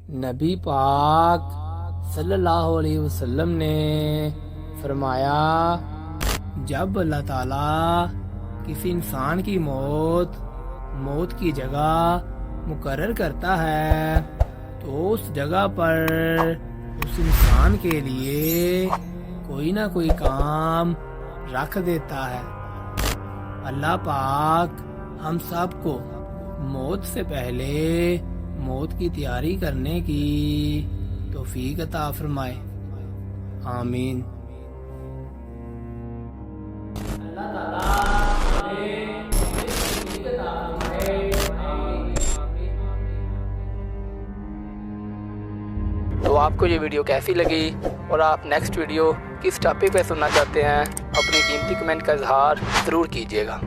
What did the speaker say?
نبی پاک صلی اللہ علیہ وسلم نے فرمایا جب اللہ تعالیٰ کسی انسان کی موت کی جگہ مقرر کرتا ہے تو اس جگہ پر اس انسان کے لیے کوئی نہ کوئی کام رکھ دیتا ہے۔ اللہ پاک ہم سب کو موت سے پہلے موت کی تیاری کرنے کی توفیق عطا فرمائے، آمین۔ اللہ تعالیٰ ہمیں توفیق عطا فرمائے، آمین۔ تو آپ کو یہ ویڈیو کیسی لگی اور آپ نیکسٹ ویڈیو کس ٹاپک پہ سننا چاہتے ہیں، اپنی قیمتی کمنٹ کا اظہار ضرور کیجیے گا۔